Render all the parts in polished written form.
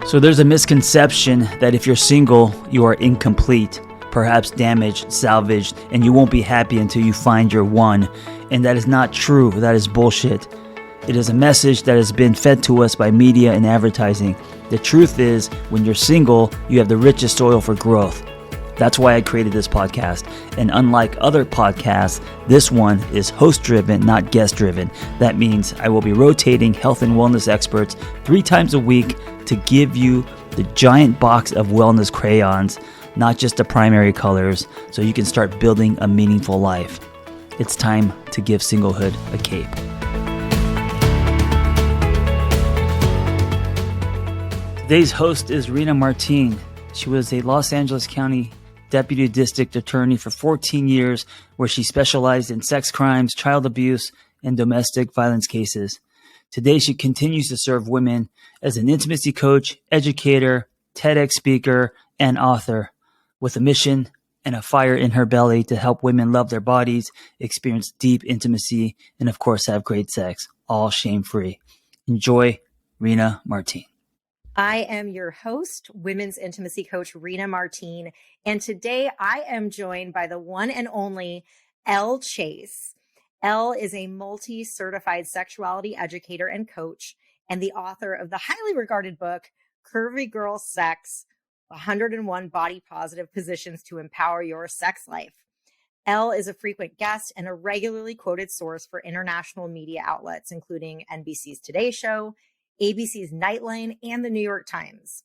So there's a misconception that if you're single, you are incomplete, perhaps damaged, salvaged, and you won't be happy until you find your one. And that is not true. That is bullshit. It is a message that has been fed to us by media and advertising. The truth is, when you're single, you have the richest soil for growth. That's why I created this podcast. And unlike other podcasts, this one is host-driven, not guest-driven. That means I will be rotating health and wellness experts 3 times a week to give you the giant box of wellness crayons, not just the primary colors, so you can start building a meaningful life. It's time to give singlehood a cape. Today's host is Rena Martine. She was a Los Angeles County Deputy District Attorney for 14 years, where she specialized in sex crimes, child abuse, and domestic violence cases. Today, she continues to serve women as an intimacy coach, educator, TEDx speaker, and author, with a mission and a fire in her belly to help women love their bodies, experience deep intimacy, and of course have great sex, all shame-free. Enjoy, Rena Martine. I am your host, women's intimacy coach, Rena Martine. And today I am joined by the one and only Elle Chase. Elle is a multi-certified sexuality educator and coach, and the author of the highly regarded book, Curvy Girl Sex, 101 Body Positive Positions to Empower Your Sex Life. Elle is a frequent guest and a regularly quoted source for international media outlets, including NBC's Today Show, ABC's Nightline, and the New York Times.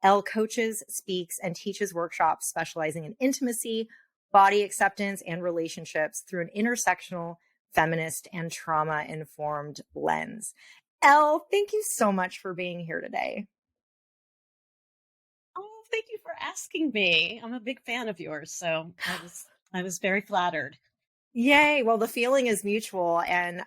Elle coaches, speaks, and teaches workshops specializing in intimacy, body acceptance, and relationships through an intersectional, feminist, and trauma-informed lens. Elle, thank you so much for being here today. Oh, thank you for asking me. I'm a big fan of yours, so I was very flattered. Yay. Well, the feeling is mutual. And,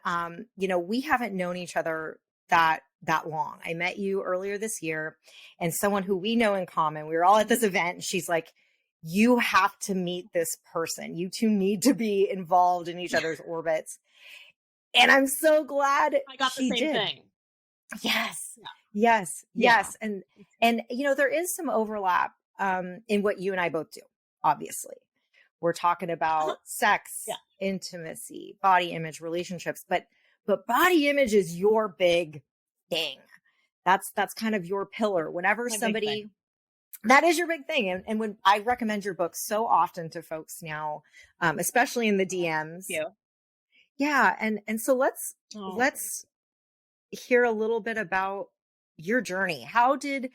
we haven't known each other that long. I met you earlier this year, and someone who we know in common, we were all at this event, and she's like, you have to meet this person. You two need to be involved in each other's orbits. And I'm so glad I got the same thing. Yes. Yeah. Yes. And there is some overlap in what you and I both do. Obviously, we're talking about sex, intimacy, body image, relationships, but body image is your big thing. That's kind of your pillar. Whenever somebody, that is your big thing. And when I recommend your book so often to folks now, especially in the DMs. Yeah. And so let's hear a little bit about your journey. How did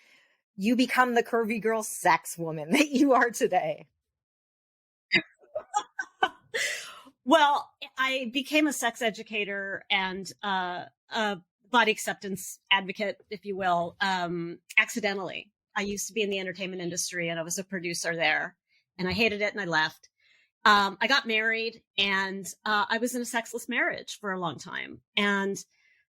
you become the curvy girl sex woman that you are today? Well, I became a sex educator and a body acceptance advocate, if you will, accidentally. I used to be in the entertainment industry and I was a producer there, and I hated it and I left. I got married, and I was in a sexless marriage for a long time. And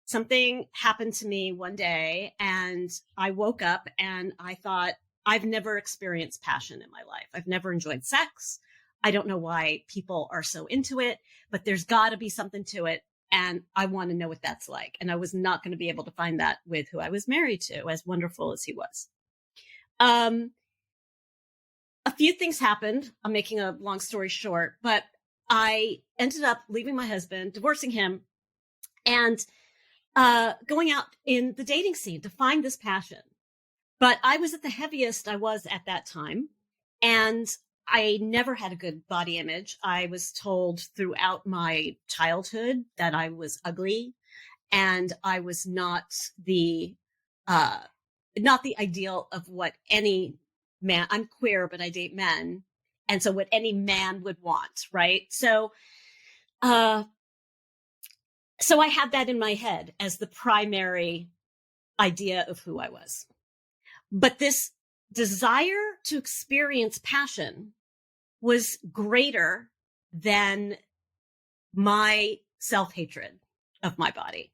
something happened to me one day, and I woke up and I thought, I've never experienced passion in my life. I've never enjoyed sex. I don't know why people are so into it, but there's got to be something to it. And I want to know what that's like. And I was not going to be able to find that with who I was married to, as wonderful as he was. A few things happened. I'm making a long story short, but I ended up leaving my husband, divorcing him, and going out in the dating scene to find this passion. But I was at the heaviest I was at that time. And I never had a good body image. I was told throughout my childhood that I was ugly, and I was not the ideal of what any man. I'm queer, but I date men, and so what any man would want, right? So I had that in my head as the primary idea of who I was. But this desire to experience passion was greater than my self-hatred of my body.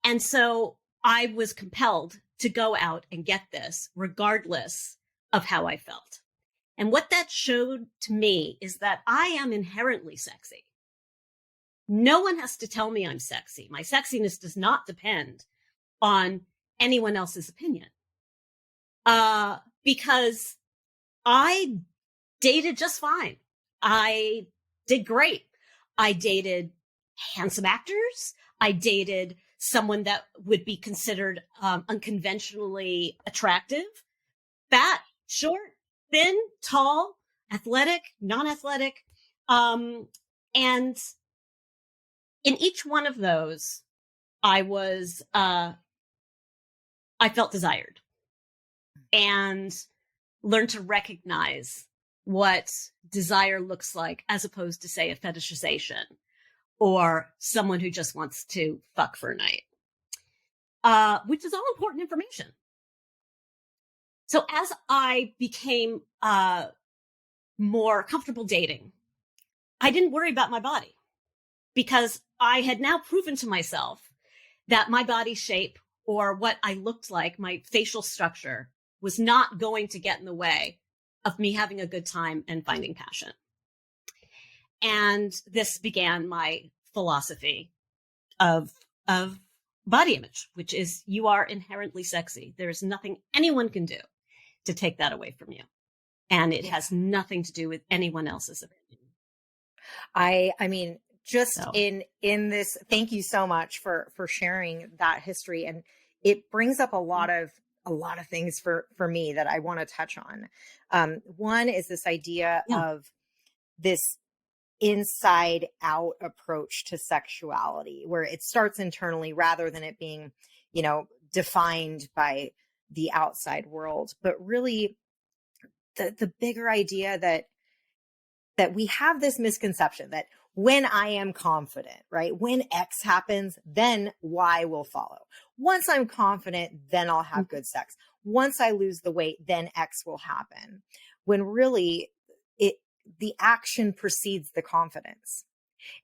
And so I was compelled to go out and get this regardless of how I felt. And what that showed to me is that I am inherently sexy. No one has to tell me I'm sexy. My sexiness does not depend on anyone else's opinion. Because I dated just fine. I did great. I dated handsome actors. I dated someone that would be considered unconventionally attractive, fat, short, thin, tall, athletic, non-athletic. And in each one of those, I felt desired and learned to recognize what desire looks like, as opposed to, say, a fetishization or someone who just wants to fuck for a night, which is all important information. So as I became more comfortable dating, I didn't worry about my body, because I had now proven to myself that my body shape or what I looked like, my facial structure, was not going to get in the way of me having a good time and finding passion. And this began my philosophy of body image, which is, you are inherently sexy. There is nothing anyone can do to take that away from you. And it has nothing to do with anyone else's opinion. I mean, just in this, thank you so much for sharing that history. And it brings up a lot of things for me that I want to touch on. One is this idea of this inside out approach to sexuality, where it starts internally rather than it being, defined by the outside world. But really the bigger idea that we have this misconception that when I am confident, right? When X happens, then Y will follow. Once I'm confident, then I'll have good sex. Once I lose the weight, then X will happen. When really the action precedes the confidence.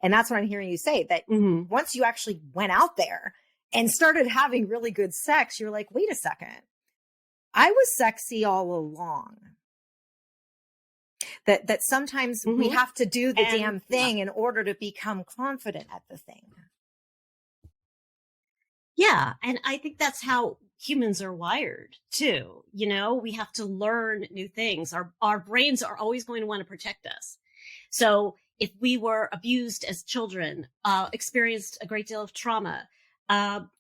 And that's what I'm hearing you say, that once you actually went out there and started having really good sex, you're like, wait a second, I was sexy all along. That sometimes we have to do the damn thing in order to become confident at the thing. Yeah. And I think that's how humans are wired too. We have to learn new things. Our brains are always going to want to protect us. So if we were abused as children, experienced a great deal of trauma,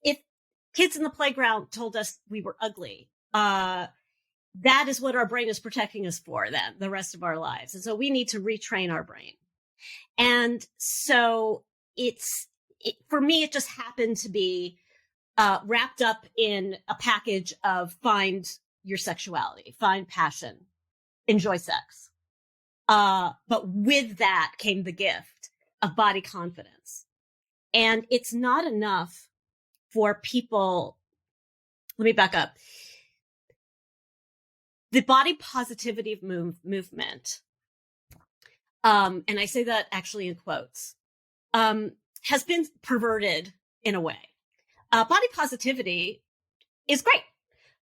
if kids in the playground told us we were ugly, that is what our brain is protecting us for then the rest of our lives. And so we need to retrain our brain. And so for me, it just happened to be wrapped up in a package of find your sexuality, find passion, enjoy sex. But with that came the gift of body confidence. And it's not enough for people. Let me back up. The body positivity movement, and I say that actually in quotes, has been perverted in a way. Body positivity is great,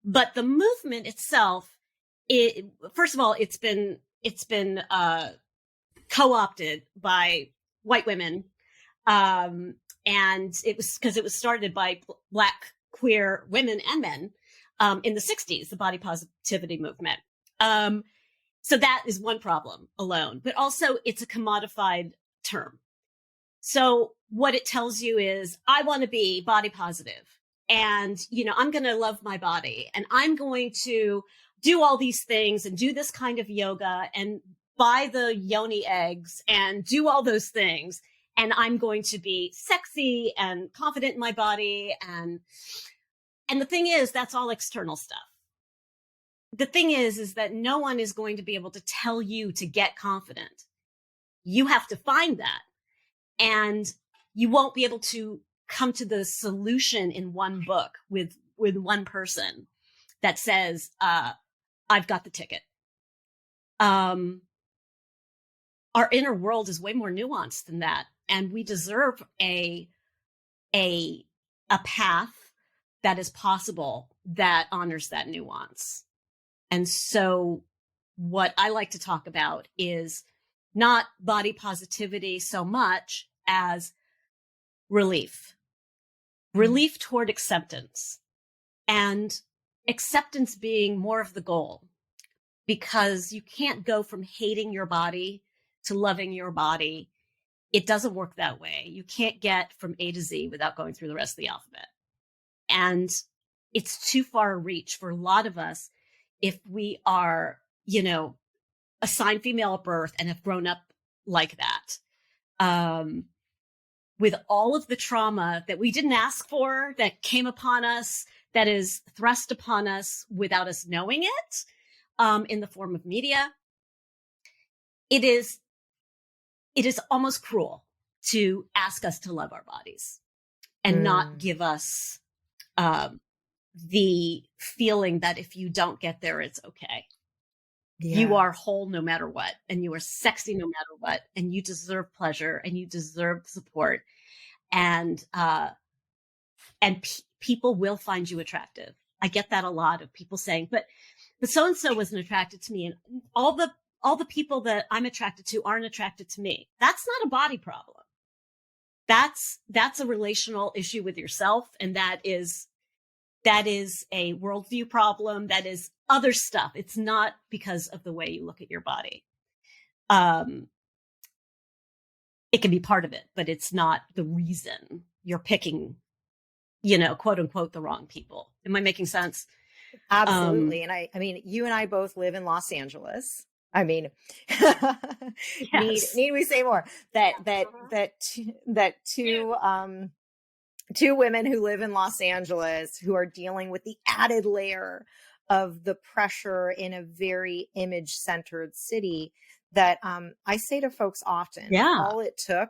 but the movement itself, first of all, it's been co-opted by white women, and it was started by Black queer women and men in the 60s, the body positivity movement. So that is one problem alone, but also it's a commodified term. So what it tells you is, I want to be body positive, and, I'm going to love my body, and I'm going to do all these things and do this kind of yoga and buy the yoni eggs and do all those things. And I'm going to be sexy and confident in my body. And the thing is, that's all external stuff. The thing is that no one is going to be able to tell you to get confident. You have to find that. And you won't be able to come to the solution in one book with one person that says, I've got the ticket. Our inner world is way more nuanced than that. And we deserve a path that is possible that honors that nuance. And so what I like to talk about is not body positivity so much as relief toward acceptance. And acceptance being more of the goal, because you can't go from hating your body to loving your body. It doesn't work that way. You can't get from A to Z without going through the rest of the alphabet. And it's too far a reach for a lot of us if we are, assigned female at birth and have grown up like that. With all of the trauma that we didn't ask for, that came upon us, that is thrust upon us without us knowing it, in the form of media, it is almost cruel to ask us to love our bodies and not give us the feeling that if you don't get there, it's okay. Yeah. You are whole no matter what, and you are sexy no matter what, and you deserve pleasure and you deserve support. And people will find you attractive. I get that a lot of people saying, but so-and-so wasn't attracted to me. And all the people that I'm attracted to aren't attracted to me. That's not a body problem. That's a relational issue with yourself. And that is a worldview problem. That is other stuff. It's not because of the way you look at your body. It can be part of it, but it's not the reason you're picking, quote unquote, the wrong people. Am I making sense? Absolutely. And I mean, you and I both live in Los Angeles. I mean, yes. need we say more? Two women who live in Los Angeles who are dealing with the added layer of the pressure in a very image-centered city that I say to folks often, all it took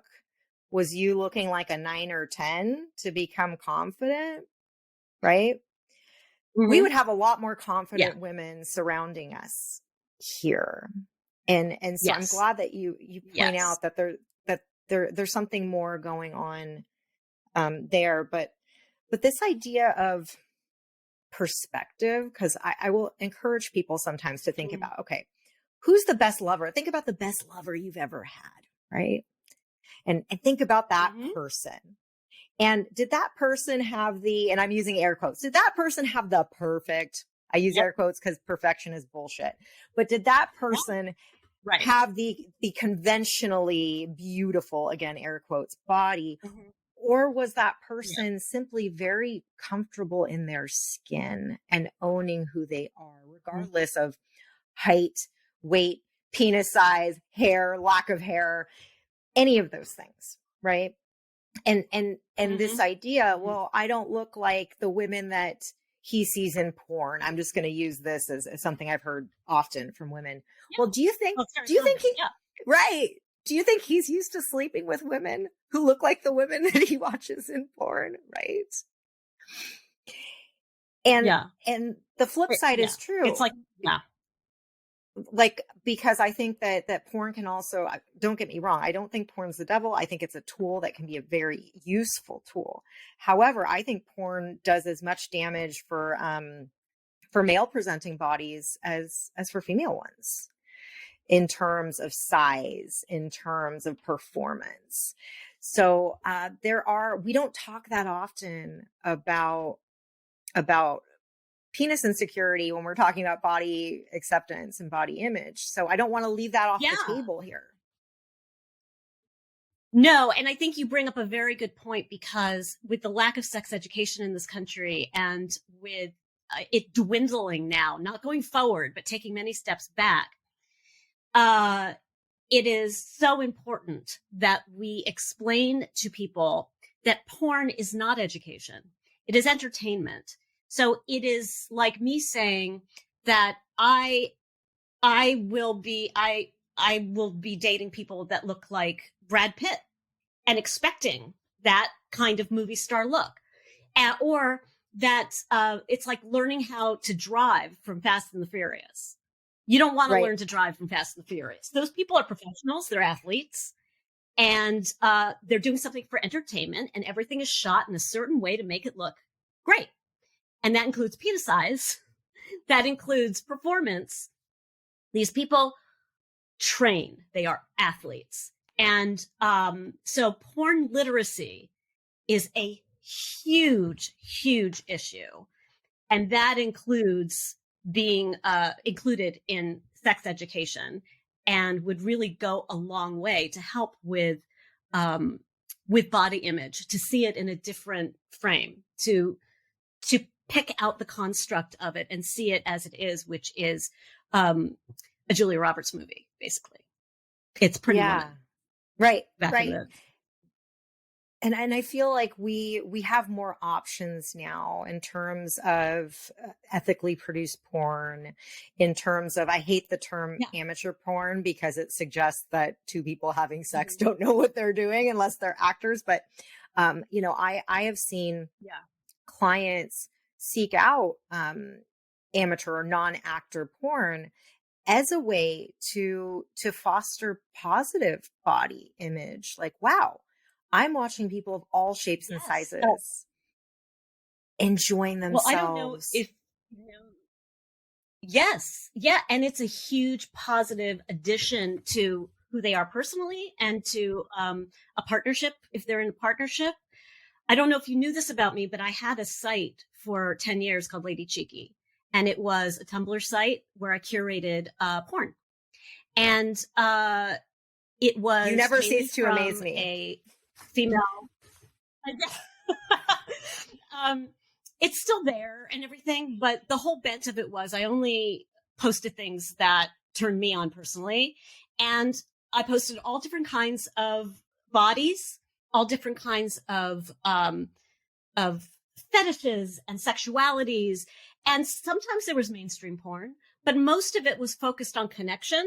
was you looking like a 9 or 10 to become confident, right? Mm-hmm. We would have a lot more confident women surrounding us here. And so I'm glad that you point out that there's something more going on there. But this idea of perspective, because I will encourage people sometimes to think about, okay, who's the best lover? Think about the best lover you've ever had, right? And think about that person. And did that person have and I'm using air quotes, did that person have the perfect, I use air quotes because perfection is bullshit, but did that person have the conventionally beautiful, again, air quotes, body? Or was that person simply very comfortable in their skin and owning who they are, regardless of height, weight, penis size, hair, lack of hair, any of those things, right? And this idea, well, I don't look like the women that he sees in porn. I'm just going to use this as something I've heard often from women. Yeah. Well, do you think right? Do you think he's used to sleeping with women who look like the women that he watches in porn, right? And the flip side is true. It's like, because I think that porn can also, don't get me wrong, I don't think porn's the devil. I think it's a tool that can be a very useful tool. However, I think porn does as much damage for male presenting bodies as for female ones, in terms of size, in terms of performance. So we don't talk that often about penis insecurity when we're talking about body acceptance and body image. So I don't want to leave that off the table here. No, and I think you bring up a very good point, because with the lack of sex education in this country, and with it dwindling now, not going forward, but taking many steps back, it is so important that we explain to people that porn is not education. It is entertainment. So it is like me saying that I will be dating people that look like Brad Pitt and expecting that kind of movie star look, or that it's like learning how to drive from Fast and the Furious. You don't want to learn to drive from Fast and the Furious. Those people are professionals, they're athletes, and they're doing something for entertainment, and everything is shot in a certain way to make it look great. And that includes penis size. That includes performance. These people train. They are athletes. And so porn literacy is a huge, huge issue. And that includes being included in sex education, and would really go a long way to help with body image, to see it in a different frame, to pick out the construct of it and see it as it is, which is a Julia Roberts movie, basically. It's Pretty Woman. Right. Back right. in the And I feel like we have more options now in terms of ethically produced porn, in terms of, I hate the term amateur porn because it suggests that two people having sex don't know what they're doing unless they're actors. But, I have seen clients seek out amateur or non-actor porn as a way to foster positive body image. Like, wow, I'm watching people of all shapes and sizes enjoying themselves. Well, I don't know if you know. Yes. Yeah. And it's a huge positive addition to who they are personally, and to a partnership, if they're in a partnership. I don't know if you knew this about me, but I had a site for 10 years called Lady Cheeky. And it was a Tumblr site where I curated porn. And it was— You never cease to amaze me. A female. It's still there and everything, but the whole bent of it was I only posted things that turned me on personally. And I posted all different kinds of bodies, all different kinds of fetishes and sexualities. And sometimes there was mainstream porn, but most of it was focused on connection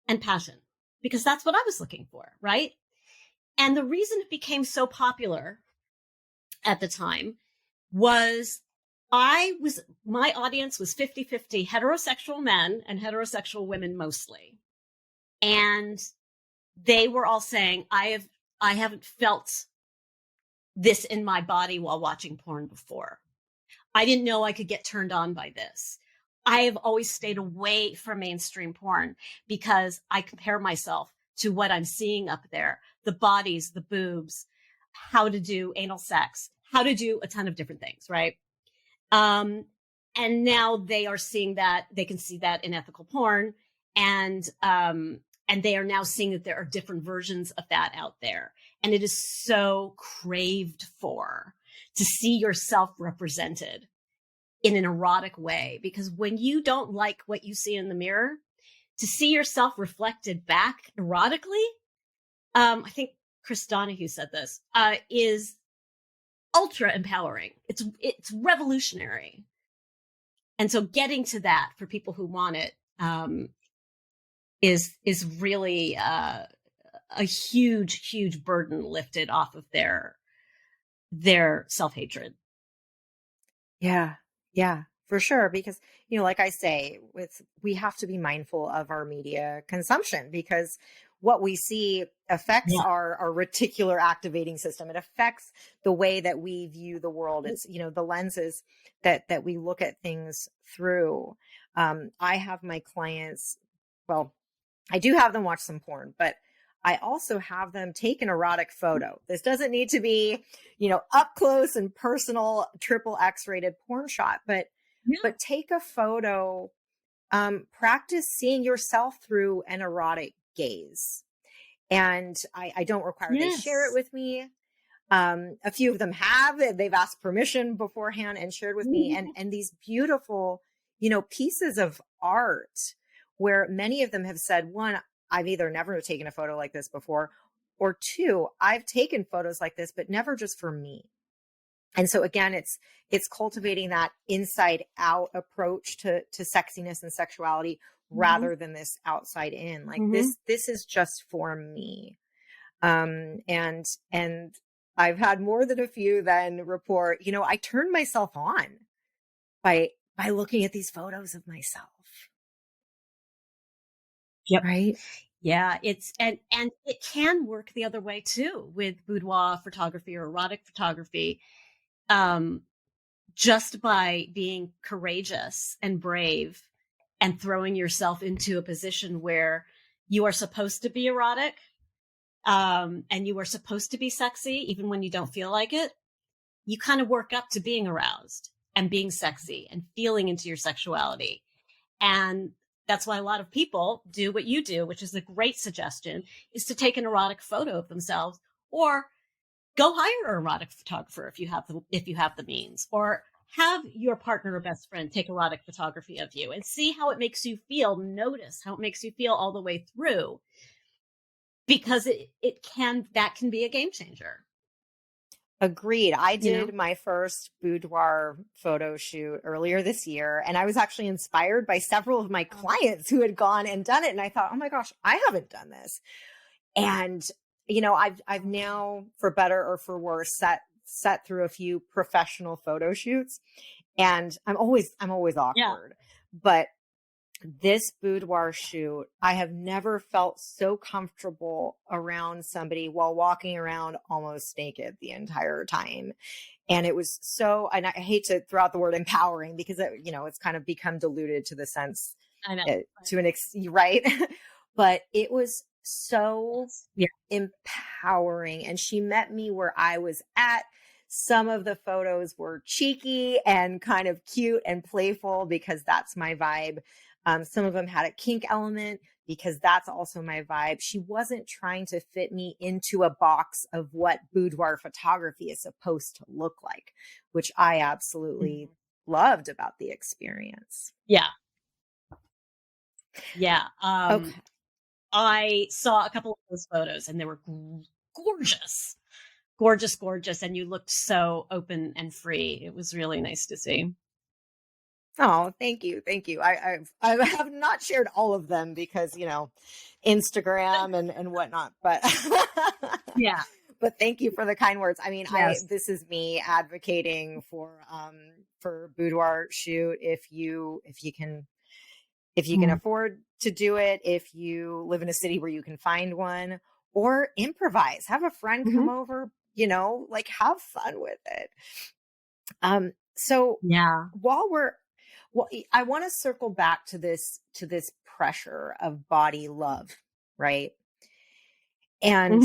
and passion, because that's what I was looking for, right? And the reason it became so popular at the time was my audience was 50-50 heterosexual men and heterosexual women mostly. And they were all saying, I haven't felt this in my body while watching porn before. I didn't know I could get turned on by this. I have always stayed away from mainstream porn because I compare myself to what I'm seeing up there, the bodies, the boobs, how to do anal sex, how to do a ton of different things, right? And now they are seeing that, they can see that in ethical porn, and they are now seeing that there are different versions of that out there. And it is so craved for, to see yourself represented in an erotic way. Because when you don't like what you see in the mirror, to see yourself reflected back erotically, I think Chris Donahue said this, is ultra empowering. It's revolutionary. And so getting to that for people who want it is really a huge burden lifted off of their self-hatred. Yeah, for sure. Because, like I say, we have to be mindful of our media consumption, because what we see affects our reticular activating system. It affects the way that we view the world. It's, the lenses that we look at things through. I have my clients, well, I do have them watch some porn, but I also have them take an erotic photo. This doesn't need to be, up close and personal, XXX rated porn shot, but take a photo, practice seeing yourself through an erotic gaze. And I don't require they share it with me. A few of them they've asked permission beforehand and shared with me, and these beautiful, pieces of art where many of them have said, one, I've either never taken a photo like this before, or two, I've taken photos like this, but never just for me. And so again, it's cultivating that inside out approach to sexiness and sexuality rather than this outside in, like this is just for me. And I've had more than a few then report, I turned myself on by looking at these photos of myself. Yep. Right. Yeah. It's, and it can work the other way too, with boudoir photography or erotic photography. Just by being courageous and brave and throwing yourself into a position where you are supposed to be erotic, and you are supposed to be sexy, even when you don't feel like it, you kind of work up to being aroused. and being sexy and feeling into your sexuality. And that's why a lot of people do what you do, which is a great suggestion, is to take an erotic photo of themselves, or go hire an erotic photographer if you have the means, or have your partner or best friend take erotic photography of you and see how it makes you feel. Notice how it makes you feel all the way through, because that can be a game changer. Agreed. I did my first boudoir photo shoot earlier this year, and I was actually inspired by several of my clients who had gone and done it. And I thought, oh my gosh, I haven't done this. And, I've now, for better or for worse, sat through a few professional photo shoots, and I'm always awkward, but this boudoir shoot, I have never felt so comfortable around somebody while walking around almost naked the entire time. And it was and I hate to throw out the word empowering, because it's kind of become diluted to the sense, I know, right? But it was so empowering. And she met me where I was at. Some of the photos were cheeky and kind of cute and playful, because that's my vibe. Some of them had a kink element, because that's also my vibe. She wasn't trying to fit me into a box of what boudoir photography is supposed to look like, which I absolutely loved about the experience. Yeah. Okay. I saw a couple of those photos, and they were gorgeous, gorgeous, gorgeous. And you looked so open and free. It was really nice to see. Oh, thank you. Thank you. I have not shared all of them because, Instagram and whatnot, but yeah. But thank you for the kind words. I mean, Yes. this is me advocating for boudoir shoot. If you can afford to do it, if you live in a city where you can find one, or improvise, have a friend come over, have fun with it. So I want to circle back to this pressure of body love, right? And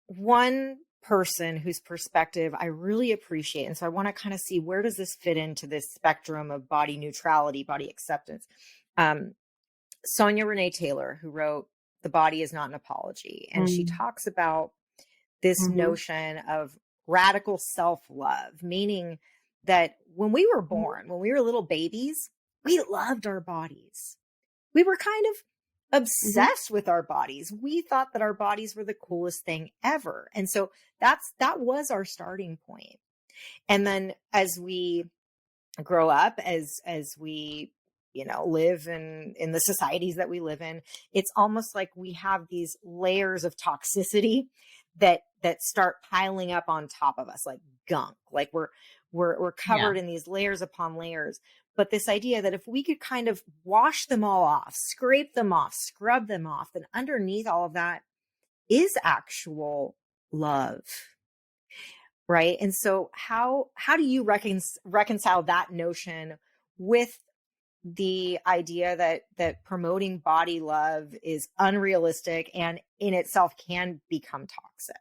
one person whose perspective I really appreciate, and so I want to kind of see, where does this fit into this spectrum of body neutrality, body acceptance? Sonia Renee Taylor, who wrote The Body Is Not an Apology, and she talks about this notion of radical self-love, meaning that when we were born, when we were little babies, we loved our bodies. We were kind of obsessed with our bodies. We thought that our bodies were the coolest thing ever. And so that was our starting point. And then as we grow up, as we, live in the societies that we live in, it's almost like we have these layers of toxicity that start piling up on top of us, like gunk, like we're covered in these layers upon layers. But this idea that if we could kind of wash them all off, scrape them off, scrub them off, then underneath all of that is actual love, right? And so how do you reconcile that notion with the idea that promoting body love is unrealistic and in itself can become toxic?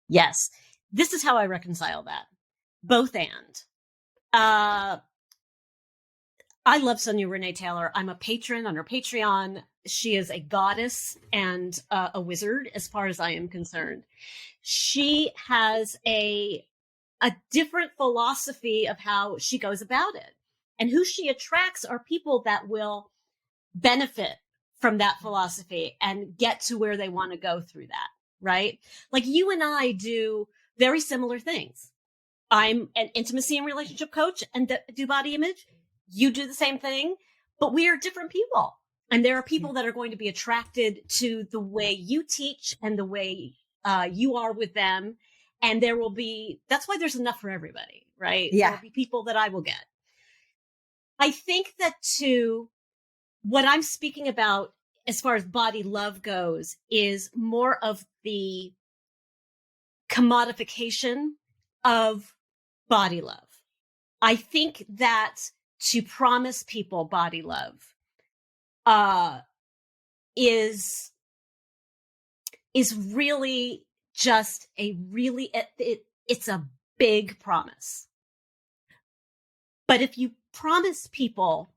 Yes. This is how I reconcile that. Both and. I love Sonia Renee Taylor. I'm a patron on her Patreon. She is a goddess and a wizard, as far as I am concerned. She has a different philosophy of how she goes about it. And who she attracts are people that will benefit from that philosophy and get to where they want to go through that, right? Like you and I do very similar things. I'm an intimacy and relationship coach and do body image. You do the same thing, but we are different people. And there are people that are going to be attracted to the way you teach and the way you are with them. And that's why there's enough for everybody, right? Yeah. There'll be people that I will get. I think that too, what I'm speaking about as far as body love goes is more of the commodification of body love. I think that to promise people body love is really just it's a big promise. But if you promise people,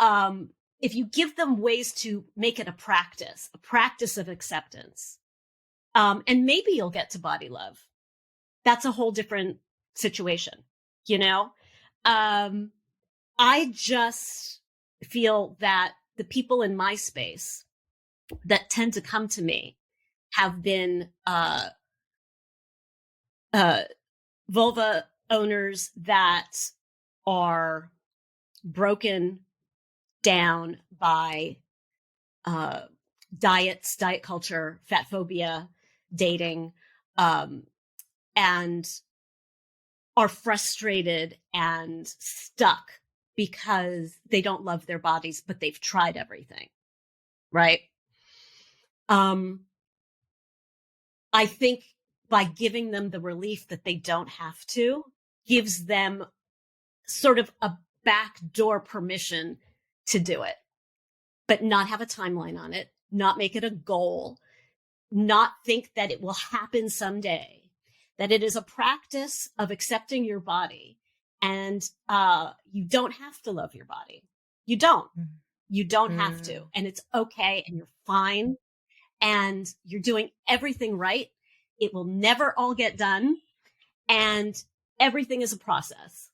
if you give them ways to make it a practice of acceptance, and maybe you'll get to body love. That's a whole different situation, you know? I just feel that the people in my space that tend to come to me have been vulva owners that are broken down by diet culture, fat phobia, dating, and are frustrated and stuck because they don't love their bodies, but they've tried everything, right? I think by giving them the relief that they don't have to, gives them sort of a backdoor permission to do it, but not have a timeline on it, not make it a goal, not think that it will happen someday, that it is a practice of accepting your body. And you don't have to love your body. You don't. You don't have to. And it's okay. And you're fine. And you're doing everything right. It will never all get done. And everything is a process.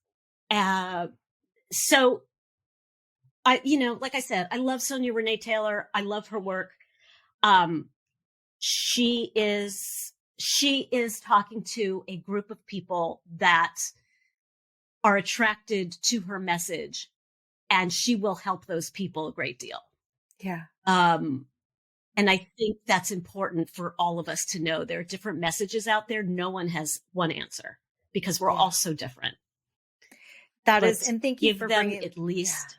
So I, like I said, I love Sonia Renee Taylor. I love her work. She is talking to a group of people that are attracted to her message, and she will help those people a great deal. Yeah. And I think that's important for all of us to know. There are different messages out there. No one has one answer because we're all so different. That is, and thank you for bringing at least.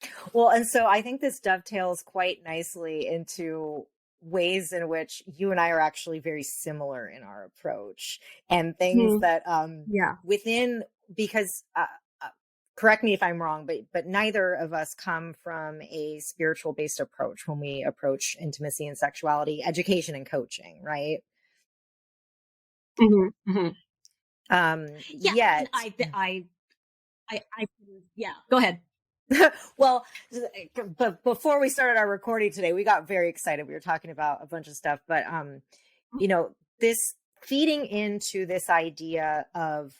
Yeah. Well, and so I think this dovetails quite nicely into ways in which you and I are actually very similar in our approach, and things that within, because correct me if I'm wrong, but neither of us come from a spiritual based approach when we approach intimacy and sexuality, education and coaching, right? Yet go ahead. Well, but before we started our recording today, we got very excited. We were talking about a bunch of stuff, but this feeding into this idea of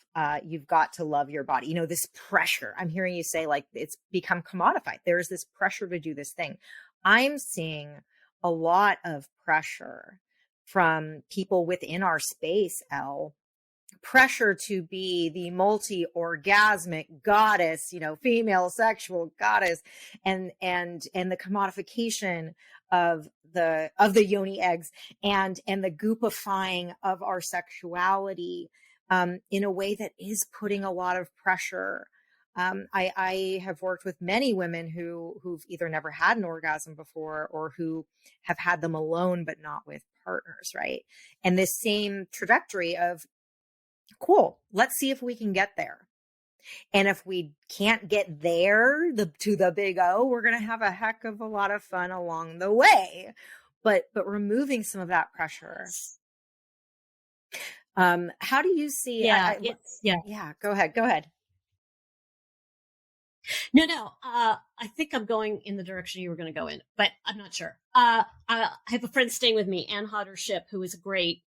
you've got to love your body, this pressure. I'm hearing you say, like, it's become commodified. There's this pressure to do this thing. I'm seeing a lot of pressure from people within our space, Elle. Pressure to be the multi-orgasmic goddess, female sexual goddess, and the commodification of the yoni eggs and the goopifying of our sexuality in a way that is putting a lot of pressure. I have worked with many women who've either never had an orgasm before or who have had them alone but not with partners, right? And this same trajectory of, cool, let's see if we can get there. And if we can't get there to the big O, we're going to have a heck of a lot of fun along the way. But removing some of that pressure. How do you see? Yeah. Go ahead. No. I think I'm going in the direction you were going to go in, but I'm not sure. I have a friend staying with me, Ann Hodder-Ship, who is a great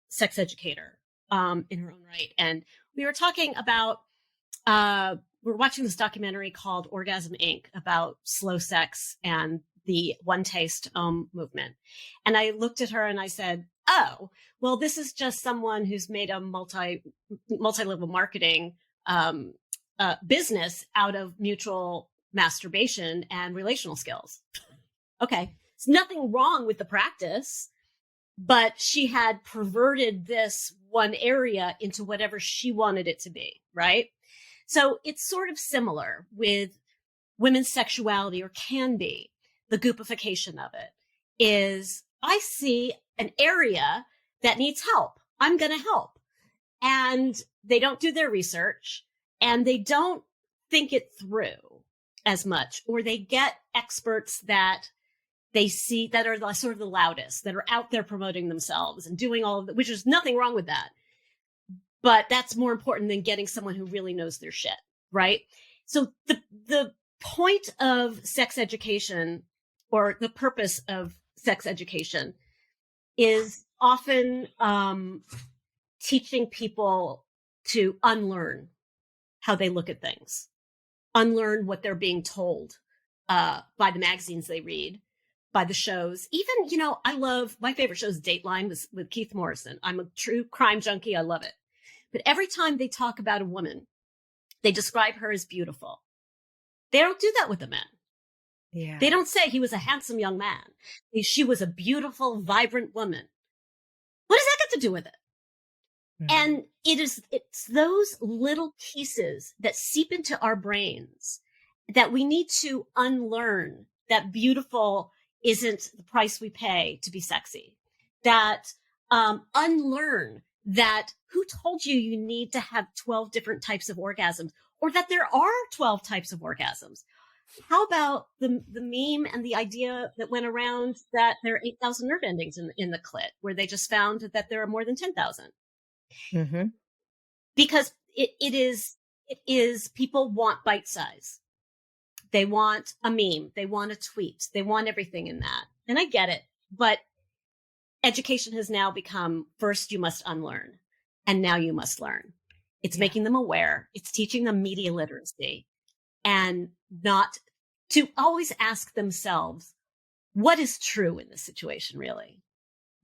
sex educator in her own right. And we were talking about, we're watching this documentary called Orgasm Inc. about slow sex and the one taste movement. And I looked at her and I said, oh, well, this is just someone who's made a multi-level marketing business out of mutual masturbation and relational skills. Okay. There's nothing wrong with the practice, but she had perverted this one area into whatever she wanted it to be, right? So it's sort of similar with women's sexuality, or can be. The goopification of it is, I see an area that needs help. I'm going to help. And they don't do their research and they don't think it through as much, or they get experts that they see that are sort of the loudest, that are out there promoting themselves and doing all of that, which is nothing wrong with that. But that's more important than getting someone who really knows their shit, right? So the point of sex education, or the purpose of sex education, is often teaching people to unlearn how they look at things, unlearn what they're being told by the magazines they read, by the shows. Even, you know, I love, my favorite show is Dateline with Keith Morrison. I'm a true crime junkie. I love it. But every time they talk about a woman, they describe her as beautiful. They don't do that with the men. Yeah. They don't say he was a handsome young man. She was a beautiful, vibrant woman. What does that got to do with it? And it's those little pieces that seep into our brains that we need to unlearn, that beautiful isn't the price we pay to be sexy. That unlearn that who told you need to have 12 different types of orgasms, or that there are 12 types of orgasms. How about the meme and the idea that went around that there are 8,000 nerve endings in the clit, where they just found that there are more than 10,000? Mm-hmm. Because it is people want bite size. They want a meme. They want a tweet. They want everything in that. And I get it. But education has now become, first you must unlearn, and now you must learn. It's making them aware. It's teaching them media literacy, and not to always ask themselves, what is true in this situation, really?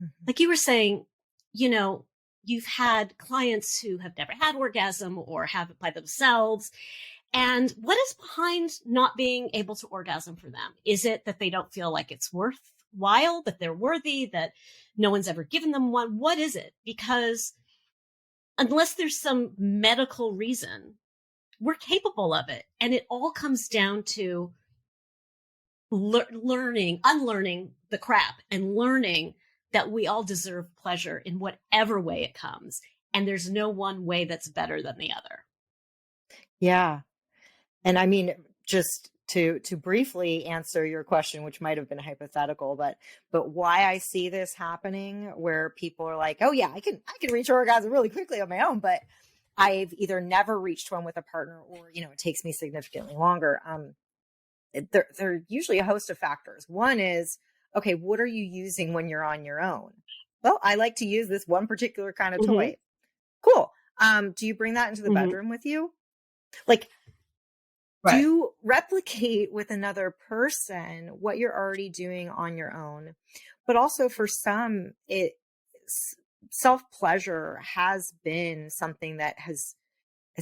Mm-hmm. Like you were saying, you know, you've had clients who have never had orgasm or have it by themselves. And what is behind not being able to orgasm for them? Is it that they don't feel like it's worthwhile, that they're worthy, that no one's ever given them one? What is it? Because unless there's some medical reason, we're capable of it. And it all comes down to unlearning the crap, and learning that we all deserve pleasure in whatever way it comes. And there's no one way that's better than the other. Yeah. And I mean, just to briefly answer your question, which might have been hypothetical, but why I see this happening, where people are like, oh yeah, I can reach orgasm really quickly on my own, but I've either never reached one with a partner, or, you know, it takes me significantly longer. There are usually a host of factors. One is, okay, what are you using when you're on your own? Well, I like to use this one particular kind of toy. Cool. Do you bring that into the bedroom with you? Like, do you replicate with another person what you're already doing on your own? But also for some, self-pleasure has been something that has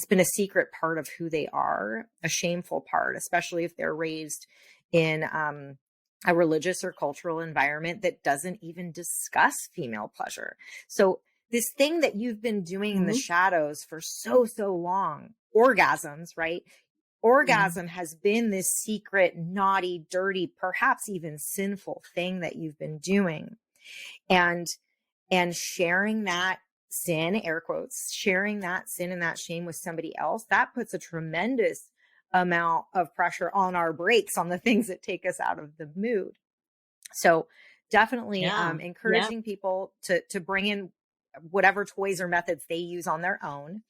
been a secret part of who they are, a shameful part, especially if they're raised in a religious or cultural environment that doesn't even discuss female pleasure. So this thing that you've been doing in the shadows for so long, orgasms, right? Orgasm has been this secret, naughty, dirty, perhaps even sinful thing that you've been doing. And sharing that sin, air quotes, sharing that sin and that shame with somebody else, that puts a tremendous amount of pressure on our brakes, on the things that take us out of the mood. So definitely encouraging people to bring in whatever toys or methods they use on their own,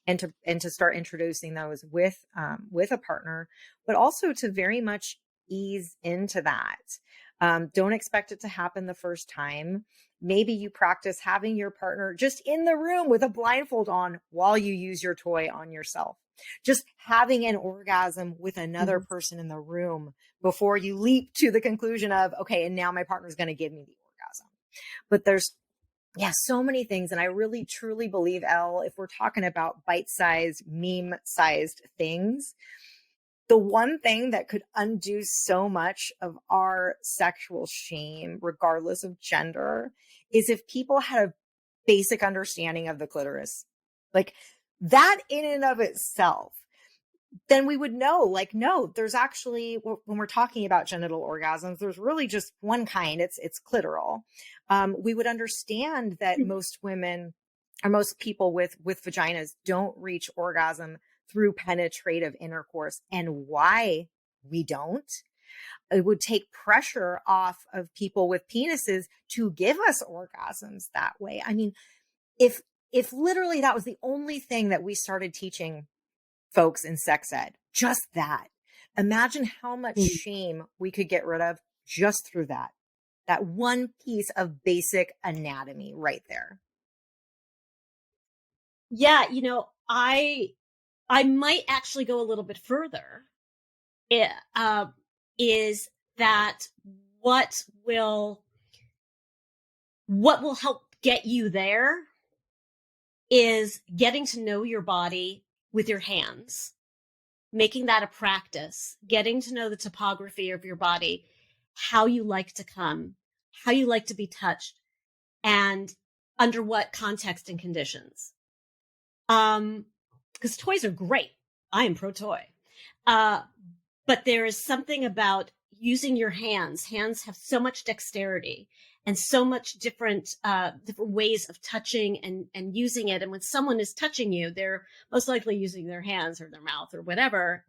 and to start introducing those with a partner, but also to very much ease into that. Don't expect it to happen the first time. Maybe you practice having your partner just in the room with a blindfold on while you use your toy on yourself. Just having an orgasm with another person in the room before you leap to the conclusion of, okay, and now my partner's going to give me the orgasm. But there's, so many things. And I really, truly believe, Elle, if we're talking about bite-sized, meme-sized things, the one thing that could undo so much of our sexual shame, regardless of gender, is if people had a basic understanding of the clitoris. Like that in and of itself, then we would know, like, no, there's actually, when we're talking about genital orgasms, there's really just one kind. It's clitoral. We would understand that most women, or most people with vaginas, don't reach orgasm through penetrative intercourse, and why we don't. It would take pressure off of people with penises to give us orgasms that way. I mean, if literally that was the only thing that we started teaching folks in sex ed, just that, imagine how much shame we could get rid of just through that one piece of basic anatomy right there. Yeah, I might actually go a little bit further. Is that what will help get you there is getting to know your body with your hands, making that a practice, getting to know the topography of your body, how you like to come, how you like to be touched, and under what context and conditions. Because toys are great. I am pro toy. But there is something about using your hands. Hands have so much dexterity and so much different ways of touching and using it. And when someone is touching you, they're most likely using their hands or their mouth or whatever.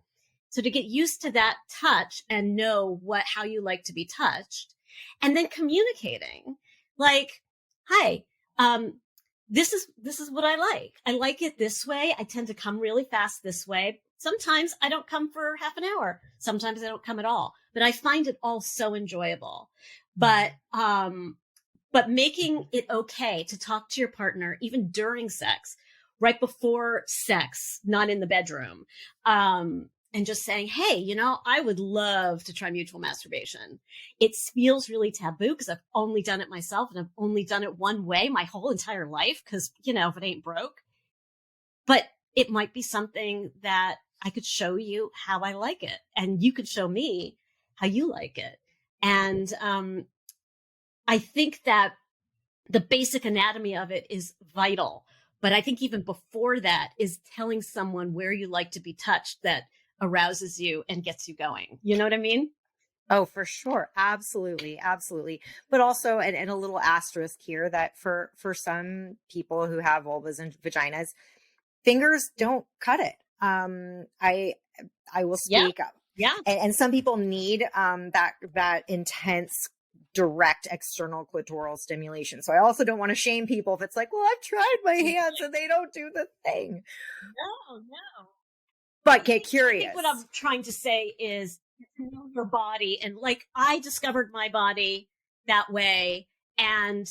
So to get used to that touch and know how you like to be touched, and then communicating like, hi, this is what I like. I like it this way. I tend to come really fast this way. Sometimes I don't come for half an hour. Sometimes I don't come at all, but I find it all so enjoyable. But making it okay to talk to your partner, even during sex, right before sex, not in the bedroom, and just saying, hey, I would love to try mutual masturbation. It feels really taboo because I've only done it myself and I've only done it one way my whole entire life because, if it ain't broke. But it might be something that I could show you how I like it and you could show me how you like it. And I think that the basic anatomy of it is vital. But I think even before that is telling someone where you like to be touched that arouses you and gets you going. You know what I mean? Oh, for sure. Absolutely. Absolutely. But also, and a little asterisk here that for some people who have vulvas and vaginas, fingers don't cut it. I will speak up. Yeah. And some people need that intense direct external clitoral stimulation. So I also don't want to shame people if it's like, well, I've tried my hands and they don't do the thing. No. But get curious. I think what I'm trying to say is know your body. And like, I discovered my body that way. And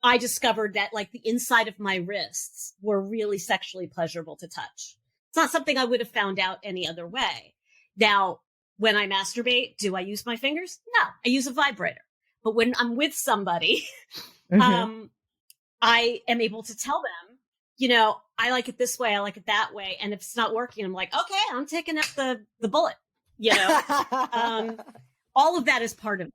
I discovered that like the inside of my wrists were really sexually pleasurable to touch. It's not something I would have found out any other way. Now, when I masturbate, do I use my fingers? No, I use a vibrator. But when I'm with somebody, I am able to tell them, I like it this way. I like it that way. And if it's not working, I'm like, okay, I'm taking up the bullet, all of that is part of it.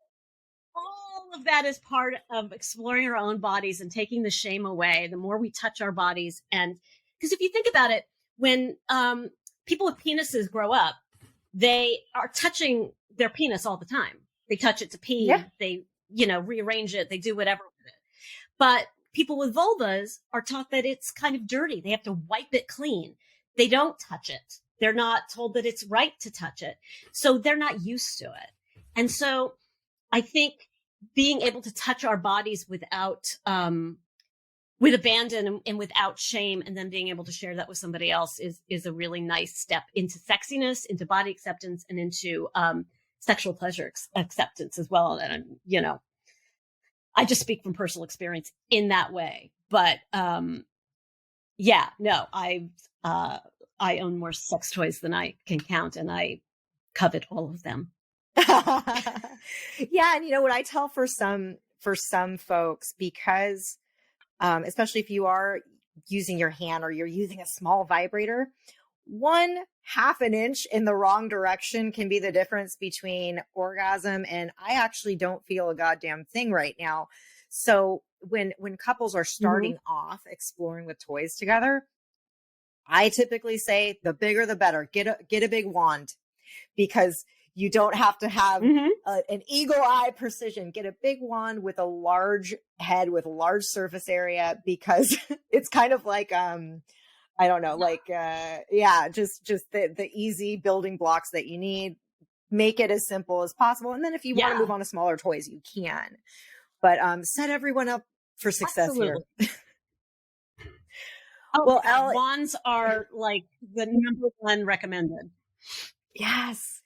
All of that is part of exploring our own bodies and taking the shame away. The more we touch our bodies. And because if you think about it, when people with penises grow up, they are touching their penis all the time. They touch it to pee. Yeah. They, rearrange it. They do whatever with it. But people with vulvas are taught that it's kind of dirty. They have to wipe it clean. They don't touch it. They're not told that it's right to touch it. So they're not used to it. And so I think being able to touch our bodies without, with abandon and without shame, and then being able to share that with somebody else is a really nice step into sexiness, into body acceptance, and into sexual pleasure acceptance as well. And I just speak from personal experience in that way. But I own more sex toys than I can count, and I covet all of them. Yeah, and what I tell for some folks, because especially if you are using your hand or you're using a small vibrator, 1/2 an inch in the wrong direction can be the difference between orgasm and I actually don't feel a goddamn thing right now. So when couples are starting off exploring with toys together, I typically say the bigger the better. Get a big wand, because you don't have to have an eagle eye precision. Get a big wand with a large head with large surface area, because it's kind of like, I don't know, like, just the easy building blocks that you need. make it as simple as possible. And then if you want to move on to smaller toys, you can. But set everyone up for success here. Well, Elle, wands are like the number one recommended. Yes.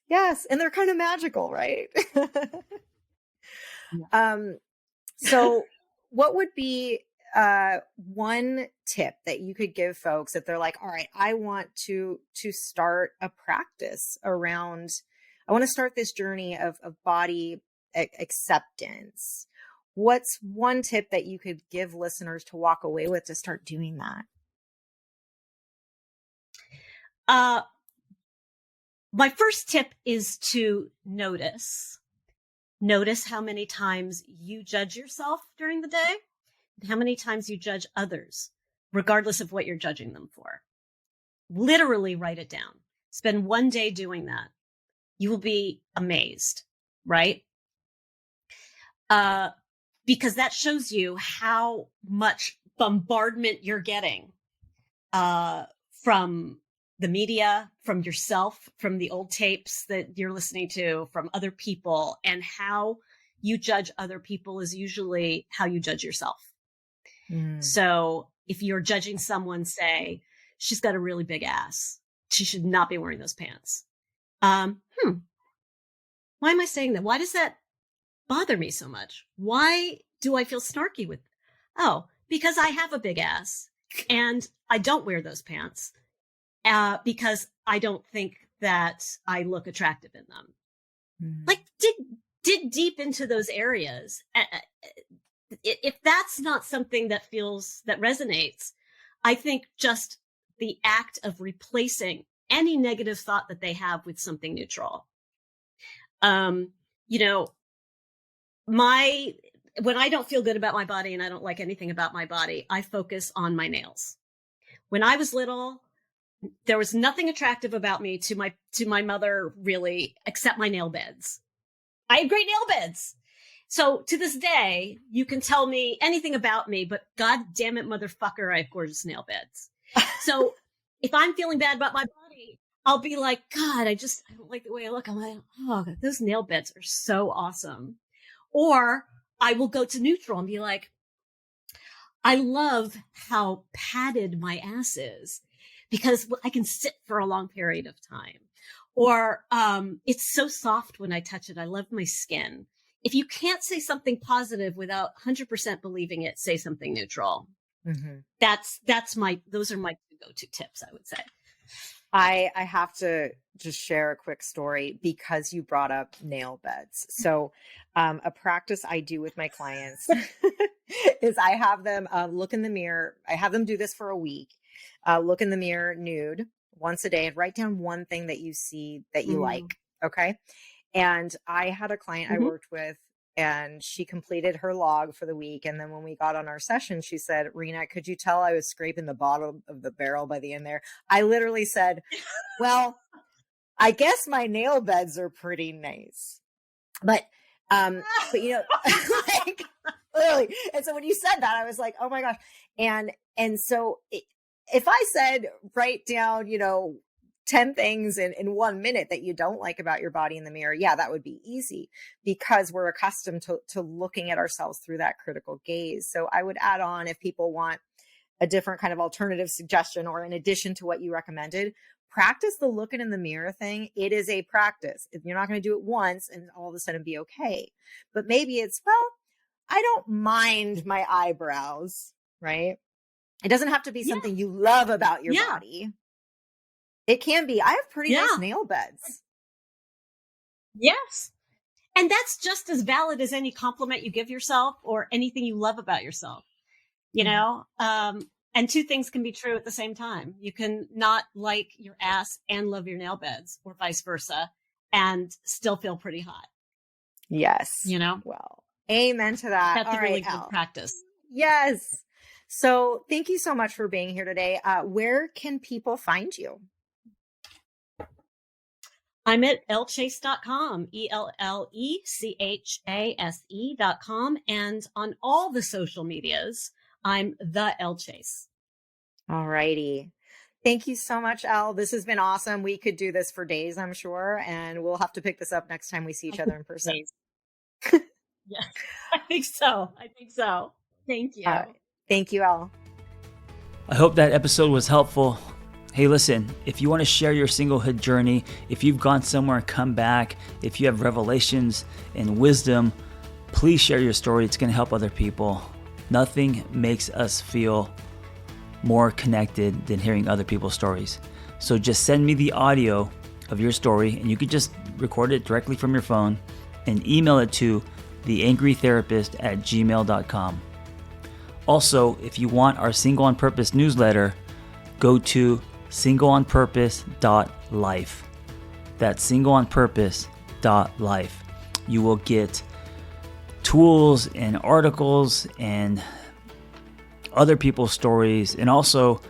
And they're kind of magical, right? So what would be one tip that you could give folks if they're like, all right, I want to start a practice around, I want to start this journey of body acceptance. What's one tip that you could give listeners to walk away with to start doing that? My first tip is to notice how many times you judge yourself during the day and how many times you judge others, regardless of what you're judging them for. Literally write it down. Spend one day doing that. You will be amazed, right? Because that shows you how much bombardment you're getting from the media, from yourself, from the old tapes that you're listening to, from other people, and how you judge other people is usually how you judge yourself. So if you're judging someone, say, she's got a really big ass, she should not be wearing those pants. Why am I saying that? Why does that bother me so much? Why do I feel snarky with? Oh, because I have a big ass and I don't wear those pants. Because I don't think that I look attractive in them. Like dig deep into those areas. If that's not something that resonates, I think just the act of replacing any negative thought that they have with something neutral. When I don't feel good about my body and I don't like anything about my body, I focus on my nails. When I was little, there was nothing attractive about me to my mother, really, except my nail beds. I had great nail beds. So to this day, you can tell me anything about me, but God damn it, motherfucker, I have gorgeous nail beds. So if I'm feeling bad about my body, I'll be like, God, I don't like the way I look. I'm like, oh, those nail beds are so awesome. Or I will go to neutral and be like, I love how padded my ass is, because I can sit for a long period of time. Or it's so soft when I touch it. I love my skin. If you can't say something positive without 100% believing it, say something neutral. Mm-hmm. Those are my go-to tips, I would say. I have to just share a quick story because you brought up nail beds. So a practice I do with my clients is I have them look in the mirror. I have them do this for a week. Look in the mirror nude once a day and write down one thing that you see that you like. Okay. And I had a client I worked with, and she completed her log for the week. And then when we got on our session, she said, Rena, could you tell I was scraping the bottom of the barrel by the end there? I literally said, well, I guess my nail beds are pretty nice. But you know, like literally. And so when you said that, I was like, oh my gosh. And so if I said, write down, 10 things in 1 minute that you don't like about your body in the mirror, yeah, that would be easy because we're accustomed to looking at ourselves through that critical gaze. So I would add on, if people want a different kind of alternative suggestion, or in addition to what you recommended, practice the looking in the mirror thing. It is a practice. You're not going to do it once and all of a sudden be okay. But maybe it's, well, I don't mind my eyebrows, right? It doesn't have to be something you love about your body. It can be, I have pretty nice nail beds. Yes. And that's just as valid as any compliment you give yourself or anything you love about yourself, you know? And two things can be true at the same time. You can not like your ass and love your nail beds, or vice versa, and still feel pretty hot. Yes. Well, amen to that. That's a really good practice. Yes. So thank you so much for being here today. Where can people find you? I'm at ellechase.com, ELLECHASE.com. And on all the social medias, I'm the Elle Chase. All righty. Thank you so much, Elle. This has been awesome. We could do this for days, I'm sure, and we'll have to pick this up next time we see each other in person. Yes, I think so. Thank you. Thank you, Elle. I hope that episode was helpful. Hey, listen, if you want to share your singlehood journey, if you've gone somewhere and come back, if you have revelations and wisdom, please share your story. It's going to help other people. Nothing makes us feel more connected than hearing other people's stories. So just send me the audio of your story, and you could just record it directly from your phone and email it to theangrytherapist@gmail.com. Also, if you want our Single on Purpose newsletter, go to singleonpurpose.life. That's singleonpurpose.life. You will get tools and articles and other people's stories, and also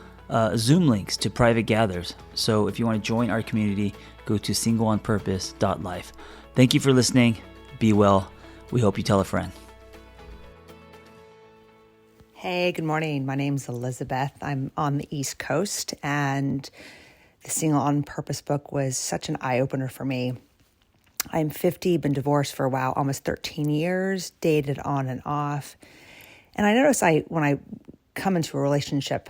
Zoom links to private gathers. So if you want to join our community, go to singleonpurpose.life. Thank you for listening. Be well. We hope you tell a friend. Hey, good morning. My name's Elizabeth. I'm on the East Coast, and the Single on Purpose book was such an eye-opener for me. I'm 50, been divorced for almost 13 years, dated on and off. And I notice when I come into a relationship,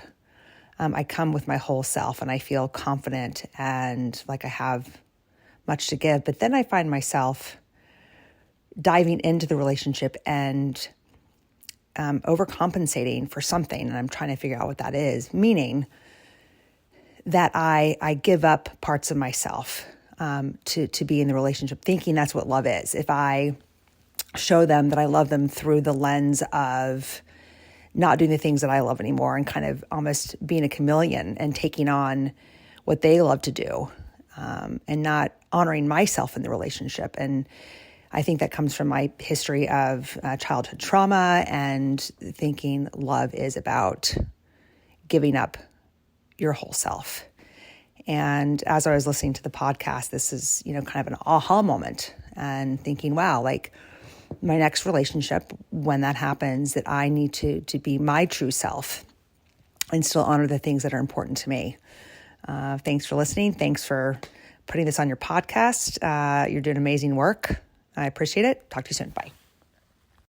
I come with my whole self and I feel confident and like I have much to give. But then I find myself diving into the relationship and overcompensating for something. And I'm trying to figure out what that is, meaning that I give up parts of myself to be in the relationship, thinking that's what love is. If I show them that I love them through the lens of not doing the things that I love anymore and kind of almost being a chameleon and taking on what they love to do, and not honoring myself in the relationship. And I think that comes from my history of childhood trauma and thinking love is about giving up your whole self. And as I was listening to the podcast, this is, kind of an aha moment and thinking, wow, like my next relationship, when that happens, that I need to be my true self and still honor the things that are important to me. Thanks for listening. Thanks for putting this on your podcast. You're doing amazing work. I appreciate it. Talk to you soon. Bye.